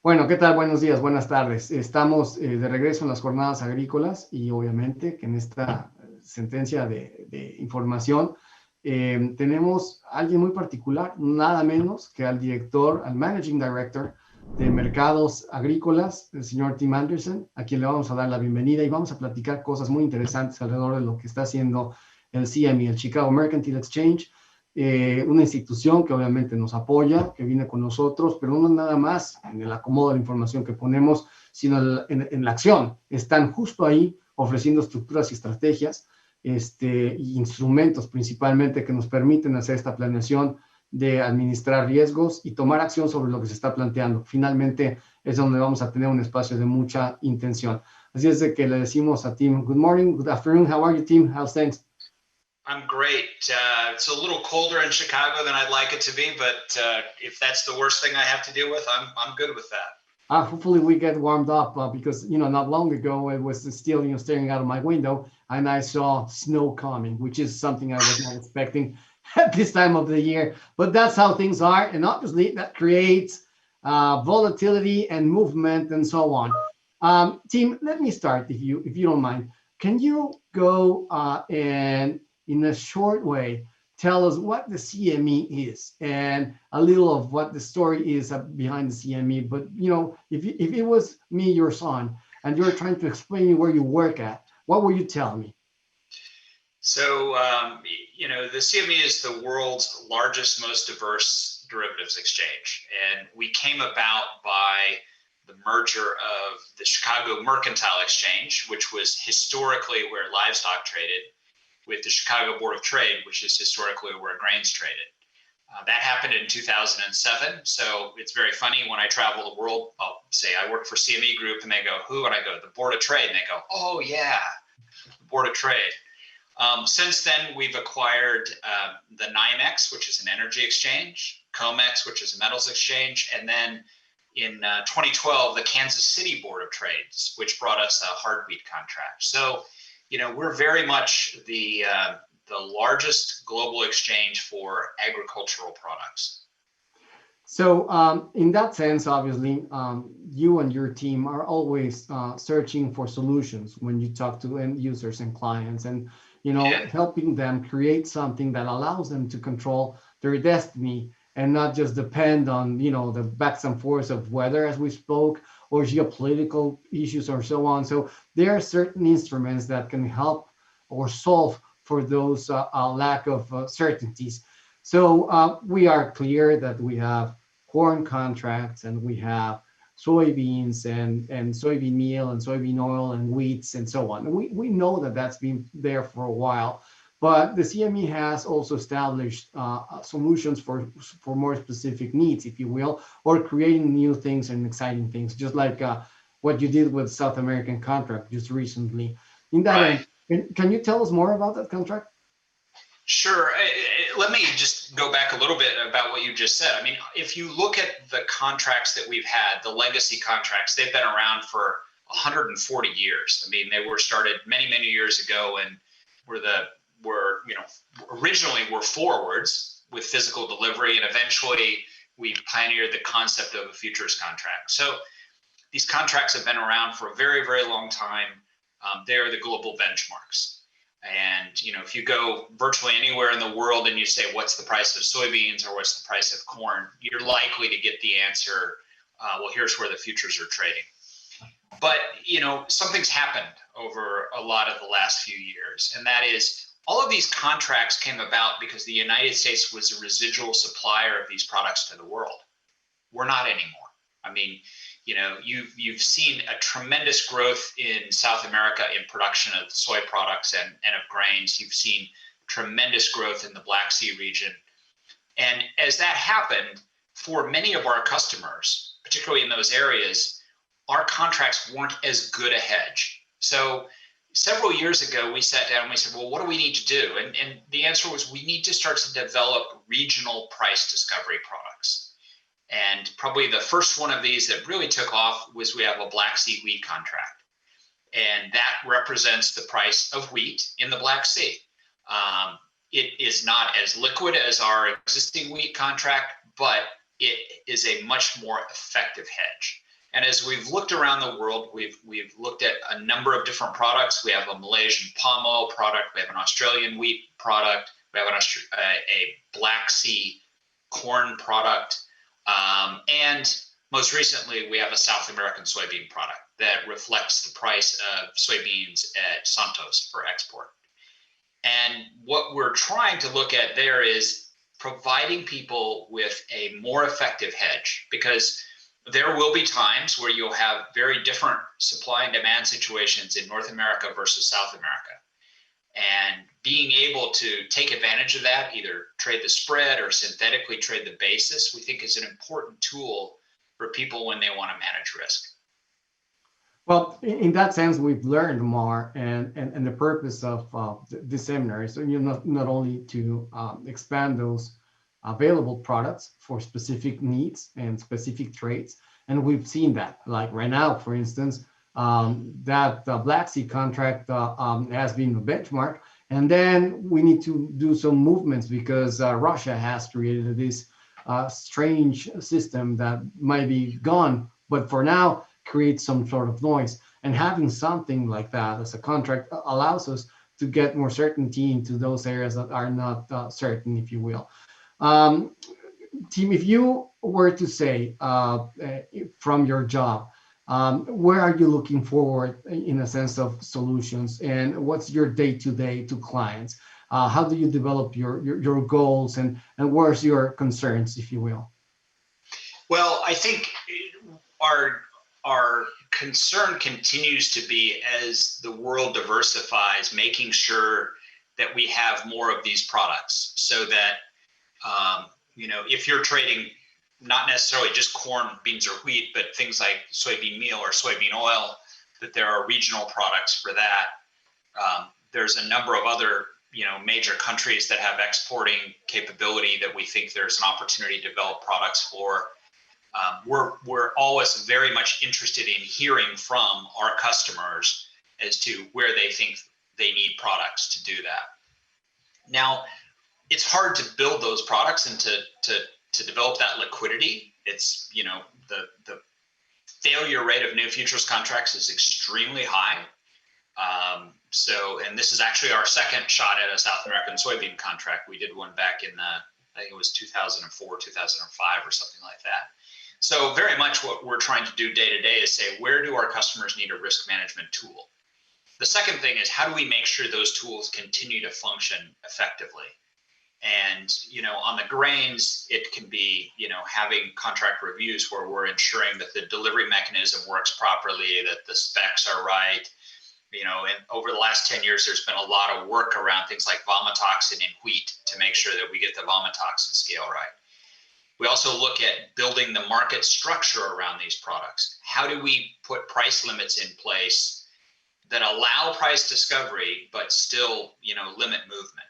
Bueno, ¿qué tal? Buenos días, buenas tardes. Estamos de regreso en las jornadas agrícolas y obviamente que en esta sentencia de información tenemos a alguien muy particular, nada menos que al director, al Managing Director de Mercados Agrícolas, el señor Tim Andriesen, a quien le vamos a dar la bienvenida y vamos a platicar cosas muy interesantes alrededor de lo que está haciendo el CME, el Chicago Mercantile Exchange, una institución que obviamente nos apoya, que viene con nosotros, pero no nada más en el acomodo de la información que ponemos, sino en la acción. Están justo ahí ofreciendo estructuras y estrategias, y instrumentos principalmente que nos permiten hacer esta planeación de administrar riesgos y tomar acción sobre lo que se está planteando. Finalmente es donde vamos a tener un espacio de mucha intención. Así es de que le decimos a Tim, good morning, good afternoon, how are you, Tim? How's things? I'm great. It's a little colder in Chicago than I'd like it to be, but if that's the worst thing I have to deal with, I'm good with that. Hopefully we get warmed up because, not long ago it was still, staring out of my window and I saw snow coming, which is something I was not expecting at this time of the year. But that's how things are. And obviously that creates volatility and movement and so on. Team, let me start if you don't mind. Can you go and in a short way tell us what the CME is and a little of what the story is behind the CME. But, if it was me, your son, and you're trying to explain me where you work at, what will you tell me? So, the CME is the world's largest, most diverse derivatives exchange. And we came about by the merger of the Chicago Mercantile Exchange, which was historically where livestock traded, with the Chicago Board of Trade, which is historically where grains traded. That happened in 2007. So it's very funny when I travel the world, I'll say I work for CME Group and they go, who? And I go, the Board of Trade. And they go, oh yeah, the Board of Trade. Since then, we've acquired the NYMEX, which is an energy exchange, COMEX, which is a metals exchange, and then in 2012, the Kansas City Board of Trades, which brought us a hard wheat contract. So we're very much the largest global exchange for agricultural products. So in that sense, obviously, you and your team are always searching for solutions when you talk to end users and clients and, helping them create something that allows them to control their destiny and not just depend on, the backs and forths of weather, as we spoke, or geopolitical issues or so on. So there are certain instruments that can help or solve for those lack of certainties. So we are clear that we have corn contracts and we have soybeans and soybean meal and soybean oil and wheats and so on. And we know that that's been there for a while. But the CME has also established solutions for more specific needs, if you will, or creating new things and exciting things, just like what you did with South American contract just recently. In that end, can you tell us more about that contract? Sure. Let me just go back a little bit about what you just said. I mean, if you look at the contracts that we've had, the legacy contracts, they've been around for 140 years. I mean, they were started many, many years ago and originally were forwards with physical delivery, and eventually we pioneered the concept of a futures contract. So these contracts have been around for a very, very long time. They're the global benchmarks. And, if you go virtually anywhere in the world and you say, what's the price of soybeans or what's the price of corn, you're likely to get the answer, well, here's where the futures are trading. But, something's happened over a lot of the last few years, and that is all of these contracts came about because the United States was a residual supplier of these products to the world. We're not anymore. I mean, you've seen a tremendous growth in South America in production of soy products and of grains. You've seen tremendous growth in the Black Sea region. And as that happened, for many of our customers, particularly in those areas, our contracts weren't as good a hedge. So several years ago, we sat down and we said, well, what do we need to do? And the answer was we need to start to develop regional price discovery products. And probably the first one of these that really took off was we have a Black Sea wheat contract. And that represents the price of wheat in the Black Sea. It is not as liquid as our existing wheat contract, but it is a much more effective hedge. And as we've looked around the world, we've looked at a number of different products. We have a Malaysian palm oil product. We have an Australian wheat product. We have a Black Sea corn product. And most recently, we have a South American soybean product that reflects the price of soybeans at Santos for export. And what we're trying to look at there is providing people with a more effective hedge, because there will be times where you'll have very different supply and demand situations in North America versus South America. And being able to take advantage of that, either trade the spread or synthetically trade the basis, we think is an important tool for people when they want to manage risk. Well, in that sense, we've learned more, and the purpose of this seminar is not only to expand those available products for specific needs and specific trades. And we've seen that, like right now, for instance, that Black Sea contract has been a benchmark. And then we need to do some movements because Russia has created this strange system that might be gone, but for now creates some sort of noise. And having something like that as a contract allows us to get more certainty into those areas that are not certain, if you will. Tim, if you were to say from your job, where are you looking forward in a sense of solutions, and what's your day-to-day to clients? How do you develop your goals, and where's your concerns, if you will? Well, I think our concern continues to be, as the world diversifies, making sure that we have more of these products, so that if you're trading not necessarily just corn, beans, or wheat, but things like soybean meal or soybean oil, that there are regional products for that. There's a number of other major countries that have exporting capability that we think there's an opportunity to develop products for. We're always very much interested in hearing from our customers as to where they think they need products to do that. Now, it's hard to build those products and to develop that liquidity. It's, the failure rate of new futures contracts is extremely high. And this is actually our second shot at a South American soybean contract. We did one back in I think it was 2004, 2005 or something like that. So very much what we're trying to do day to day is say, where do our customers need a risk management tool? The second thing is, how do we make sure those tools continue to function effectively? And, on the grains, it can be, having contract reviews where we're ensuring that the delivery mechanism works properly, that the specs are right. And over the last 10 years, there's been a lot of work around things like vomitoxin in wheat to make sure that we get the vomitoxin scale right. We also look at building the market structure around these products. How do we put price limits in place that allow price discovery, but still, limit movement?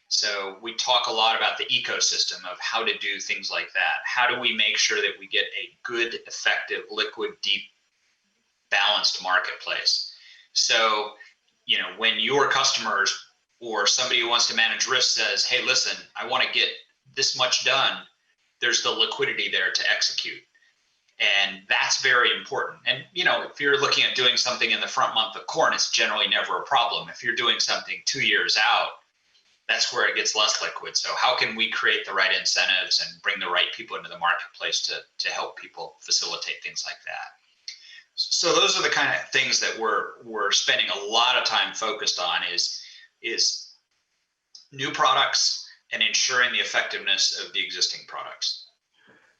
So we talk a lot about the ecosystem of how to do things like that. How do we make sure that we get a good, effective, liquid, deep, balanced marketplace? So, when your customers or somebody who wants to manage risk says, hey, listen, I want to get this much done, there's the liquidity there to execute. And that's very important. And, if you're looking at doing something in the front month of corn, it's generally never a problem. If you're doing something 2 years out, that's where it gets less liquid. So how can we create the right incentives and bring the right people into the marketplace to help people facilitate things like that? So those are the kind of things that we're spending a lot of time focused on is new products and ensuring the effectiveness of the existing products.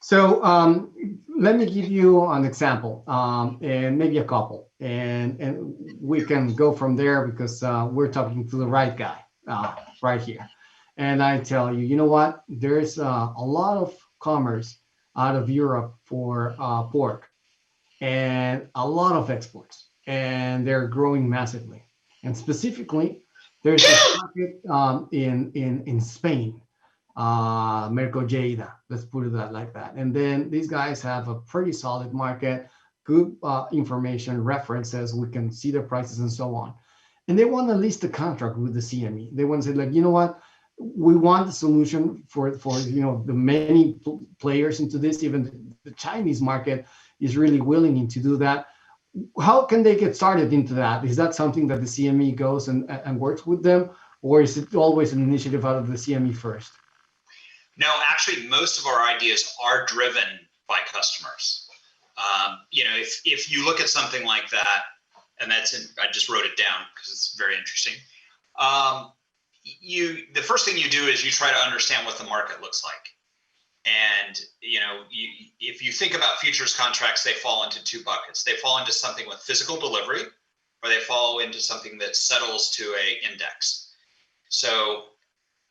So let me give you an example and maybe a couple, and we can go from there because we're talking to the right guy right here. And I tell you, you know what? There's a lot of commerce out of Europe for pork and a lot of exports, and they're growing massively. And specifically, there's a market in Spain, Mercojeida, let's put it like that. And then these guys have a pretty solid market, good information, references, we can see the prices and so on. And they want to list a contract with the CME. They want to say, like, you know what, we want the solution for the many players into this. Even the Chinese market is really willing to do that. How can they get started into that? Is that something that the CME goes and works with them, or is it always an initiative out of the CME first? No, actually, most of our ideas are driven by customers. If you look at something like that, and I just wrote it down because it's very interesting. The first thing you do is you try to understand what the market looks like. And, if you think about futures contracts, they fall into two buckets. They fall into something with physical delivery, or they fall into something that settles to a index. So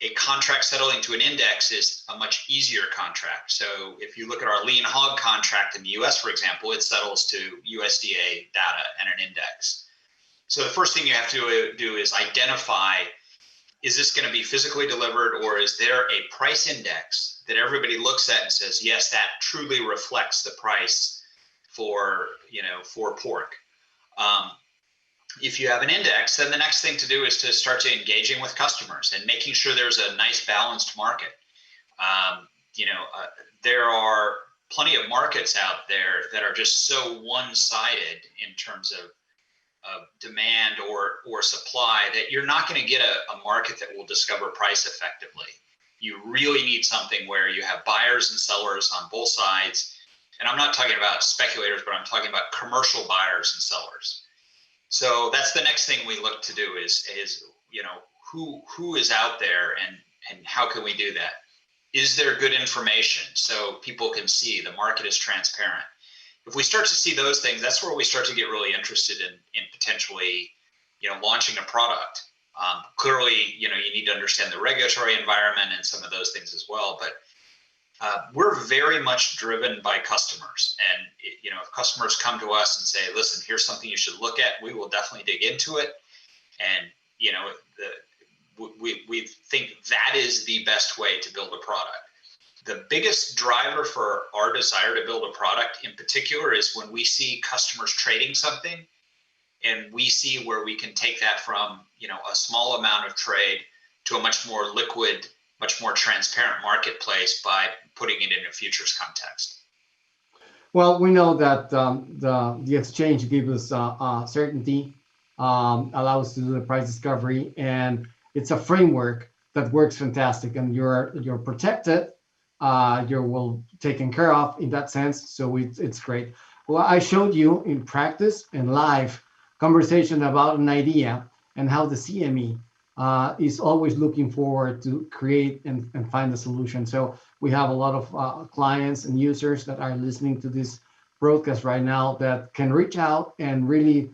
a contract settling to an index is a much easier contract. So if you look at our lean hog contract in the US, for example, it settles to USDA data and an index. So the first thing you have to do is identify, is this going to be physically delivered, or is there a price index that everybody looks at and says, yes, that truly reflects the price for pork. If you have an index, then the next thing to do is to start to engaging with customers and making sure there's a nice balanced market. There are plenty of markets out there that are just so one-sided in terms of demand or supply that you're not going to get a market that will discover price effectively. You really need something where you have buyers and sellers on both sides. And I'm not talking about speculators, but I'm talking about commercial buyers and sellers. So that's the next thing we look to do is who is out there and how can we do that? Is there good information so people can see the market is transparent? If we start to see those things, that's where we start to get really interested in potentially, launching a product. Clearly, you need to understand the regulatory environment and some of those things as well. But we're very much driven by customers. And, if customers come to us and say, listen, here's something you should look at, we will definitely dig into it. And, we think that is the best way to build a product. The biggest driver for our desire to build a product in particular is when we see customers trading something and we see where we can take that from, a small amount of trade to a much more liquid, much more transparent marketplace by putting it in a futures context. Well, we know that the exchange gives us certainty, allows us to do the price discovery, and it's a framework that works fantastic, and you're protected. You're well taken care of in that sense, so it's great. Well, I showed you in practice and live conversation about an idea and how the CME is always looking forward to create and find a solution. So we have a lot of clients and users that are listening to this broadcast right now that can reach out and really,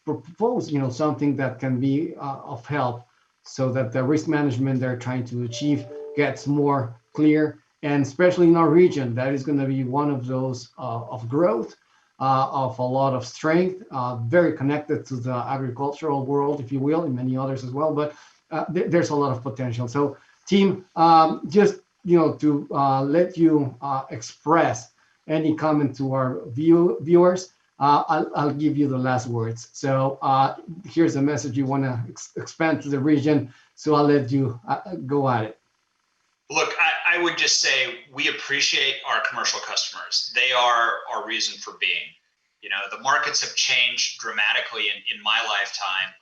propose, something that can be of help so that the risk management they're trying to achieve gets more clear. And especially in our region, that is going to be one of those of growth, of a lot of strength, very connected to the agricultural world, if you will, and many others as well. But there's a lot of potential. So, team, just to let you express any comment to our viewers, I'll give you the last words. So here's a message you want to expand to the region. So I'll let you go at it. Look, I would just say we appreciate our commercial customers. They are our reason for being. The markets have changed dramatically in my lifetime.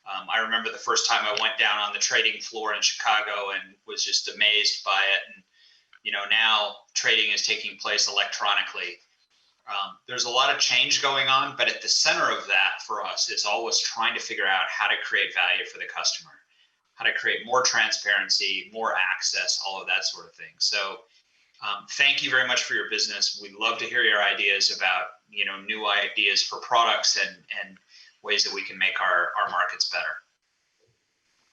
I remember the first time I went down on the trading floor in Chicago and was just amazed by it. And, now trading is taking place electronically. There's a lot of change going on, but at the center of that for us is always trying to figure out how to create value for the customer, how to create more transparency, more access, all of that sort of thing. So thank you very much for your business. We'd love to hear your ideas about, new ideas for products and ways that we can make our markets better.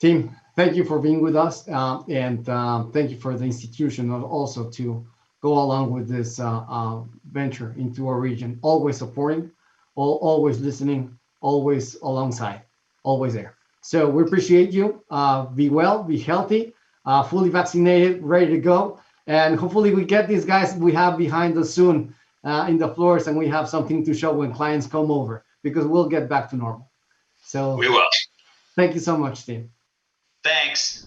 Team, thank you for being with us. And thank you for the institution also to go along with this venture into our region, always supporting, always listening, always alongside, always there. So we appreciate you. Be well, be healthy, fully vaccinated, ready to go. And hopefully we get these guys we have behind us soon in the floors, and we have something to show when clients come over, because we'll get back to normal. So we will. Thank you so much, Steve. Thanks.